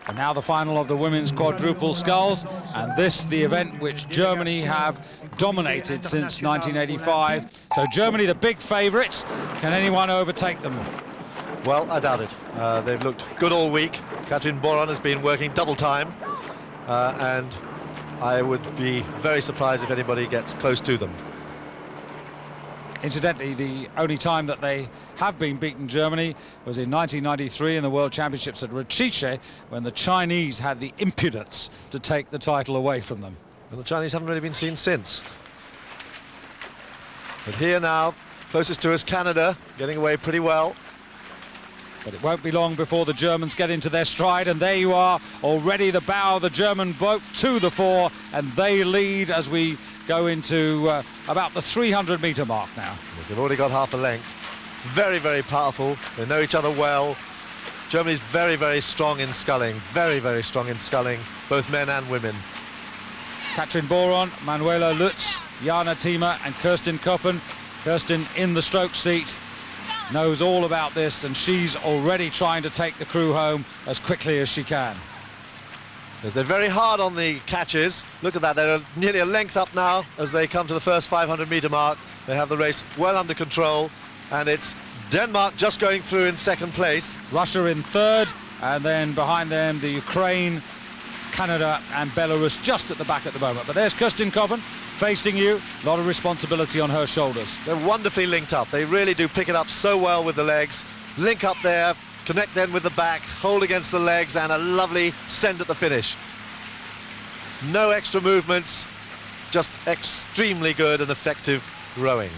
And now the final of the women's quadruple sculls, and this the event which Germany have dominated since 1985. So Germany the big favourites. Can anyone overtake them? Well, I doubt it. They've looked good all week. Katrin Boron has been working double time, and I would be very surprised if anybody gets close to them. Incidentally, the only time that they have been beaten, Germany, was in 1993 in the World Championships at Rachiche, when the Chinese had the impudence to take the title away from them. And the Chinese haven't really been seen since. But here now, closest to us, Canada, getting away pretty well. But it won't be long before the Germans get into their stride, and there you are, already the bow of the German boat to the fore, and they lead as we go into about the 300-metre mark now. Yes, they've already got half a length. Very, very powerful. They know each other well. Germany's very, very strong in sculling. Very, very strong in sculling, both men and women. Katrin Boron, Manuela Lutz, Jana Thieme and Kirsten Koppen. Kirsten in the stroke seat, knows all about this, and she's already trying to take the crew home as quickly as she can. As they're very hard on the catches. Look at that, they're nearly a length up now as they come to the first 500-metre mark. They have the race well under control, and it's Denmark just going through in second place. Russia in third, and then behind them the Ukraine, Canada and Belarus just at the back at the moment. But there's Kirsten Koppen facing you, a lot of responsibility on her shoulders. They're wonderfully linked up. They really do pick it up so well with the legs. Link up there, connect then with the back, hold against the legs, and a lovely send at the finish. No extra movements, just extremely good and effective rowing.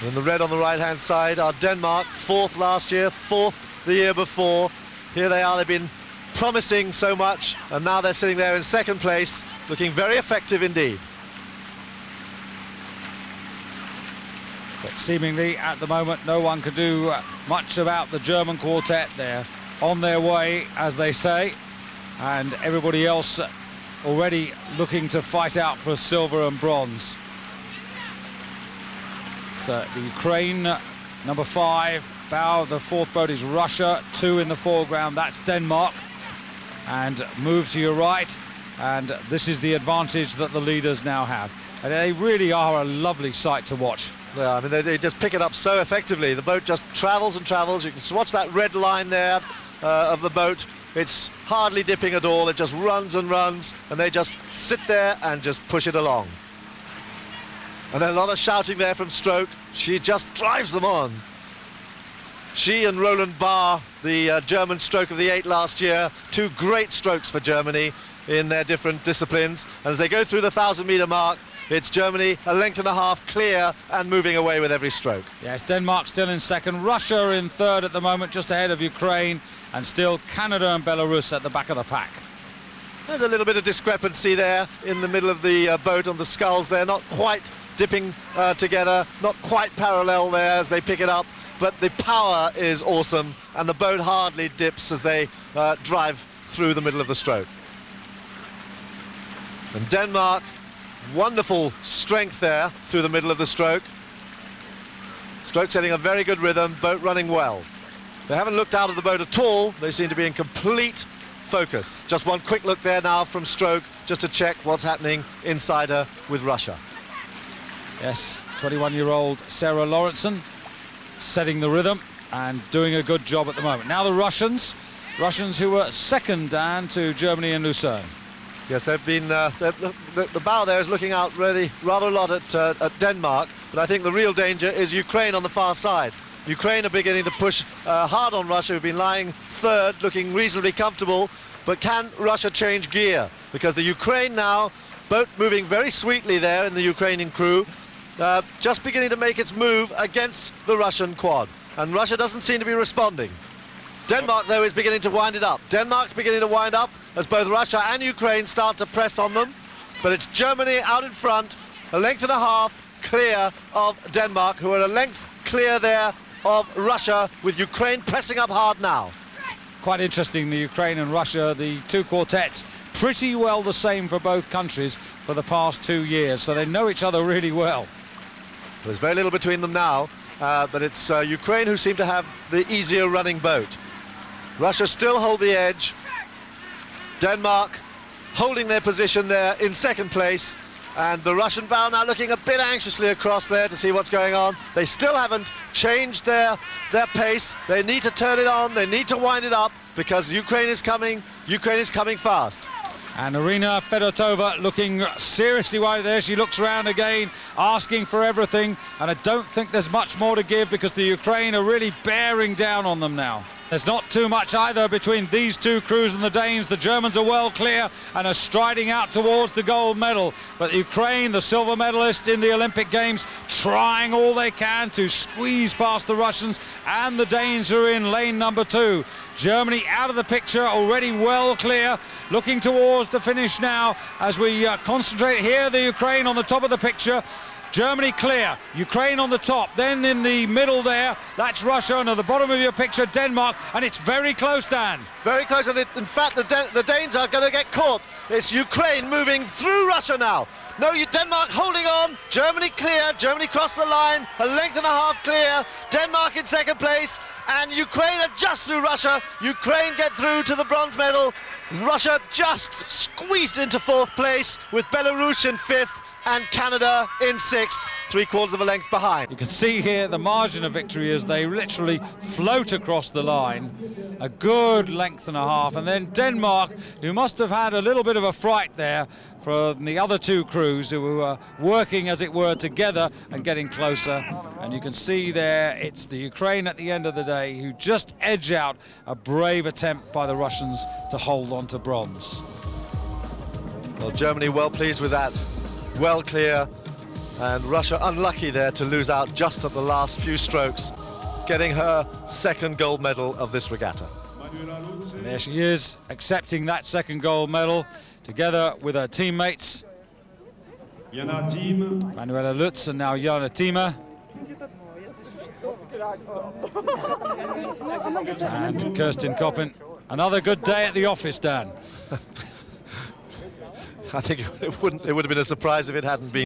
And the red on the right-hand side are Denmark, fourth last year, fourth the year before. Here they are, they've been promising so much, and now they're sitting there in second place, looking very effective indeed. But seemingly at the moment no one can do much about the German quartet. They're on their way, as they say, and everybody else already looking to fight out for silver and bronze. So the Ukraine, number 5, bow of the fourth boat is Russia, 2 in the foreground, that's Denmark. And move to your right, and this is the advantage that the leaders now have. And they really are a lovely sight to watch. Yeah, I mean, they just pick it up so effectively. The boat just travels and travels. You can watch that red line there of the boat. It's hardly dipping at all. It just runs and runs, and they just sit there and just push it along. And then a lot of shouting there from Stroke. She just drives them on. She and Roland Barr, the German stroke of the 8 last year, 2 great strokes for Germany in their different disciplines. And as they go through the 1,000-metre mark, it's Germany a length and a half clear and moving away with every stroke. Yes, Denmark still in second, Russia in third at the moment, just ahead of Ukraine, and still Canada and Belarus at the back of the pack. There's a little bit of discrepancy there in the middle of the boat on the sculls. They're not quite dipping together, not quite parallel there as they pick it up, but the power is awesome, and the boat hardly dips as they drive through the middle of the stroke. And Denmark, wonderful strength there through the middle of the stroke. Stroke setting a very good rhythm, boat running well. They haven't looked out of the boat at all. They seem to be in complete focus. Just one quick look there now from Stroke, just to check what's happening inside her with Russia. Yes, 21-year-old Sarah Lauritsen setting the rhythm and doing a good job at the moment. Now the Russians who were second, Dan, to Germany and Lucerne. Yes, they've been. The bow there is looking out really rather a lot at Denmark, but I think the real danger is Ukraine on the far side. Ukraine are beginning to push hard on Russia, who've been lying third, looking reasonably comfortable. But can Russia change gear? Because the Ukraine now, boat moving very sweetly there in the Ukrainian crew, just beginning to make its move against the Russian quad, and Russia doesn't seem to be responding. Denmark, though, is beginning to wind it up. Denmark's beginning to wind up as both Russia and Ukraine start to press on them. But it's Germany out in front, a length and a half clear of Denmark, who are a length clear there of Russia, with Ukraine pressing up hard now. Quite interesting, the Ukraine and Russia, the 2 quartets, pretty well the same for both countries for the past 2 years, so they know each other really well. There's very little between them now, but it's Ukraine who seem to have the easier running boat. Russia still hold the edge, Denmark holding their position there in second place, and the Russian bow now looking a bit anxiously across there to see what's going on. They still haven't changed their pace. They need to turn it on, they need to wind it up, because Ukraine is coming fast. And Irina Fedotova looking seriously worried there. She looks round again, asking for everything, and I don't think there's much more to give, because the Ukraine are really bearing down on them now. There's not too much either between these two crews and the Danes. The Germans are well clear and are striding out towards the gold medal. But Ukraine, the silver medalist in the Olympic Games, trying all they can to squeeze past the Russians, and the Danes who are in lane number 2. Germany out of the picture, already well clear, looking towards the finish now as we concentrate here. The Ukraine on the top of the picture. Germany clear, Ukraine on the top, then in the middle there, that's Russia, and at the bottom of your picture, Denmark, and it's very close, Dan. Very close, and in fact, the Danes are going to get caught. It's Ukraine moving through Russia now. No, Denmark holding on, Germany clear, Germany crossed the line, a length and a half clear, Denmark in second place, and Ukraine are just through Russia. Ukraine get through to the bronze medal. Russia just squeezed into fourth place, with Belarus in fifth, and Canada in sixth, 3/4 of a length behind. You can see here the margin of victory as they literally float across the line, a good length and a half, and then Denmark, who must have had a little bit of a fright there from the other two crews who were working, as it were, together and getting closer. And you can see there it's the Ukraine at the end of the day who just edge out a brave attempt by the Russians to hold on to bronze. Well, Germany well pleased with that. Well clear, and Russia unlucky there to lose out just at the last few strokes, getting her second gold medal of this regatta. And there she is, accepting that second gold medal together with her teammates Manuela Lutz and now Jana Tima, and Kerstin Koppen. Another good day at the office, Dan. I think it would have been a surprise if it hadn't been.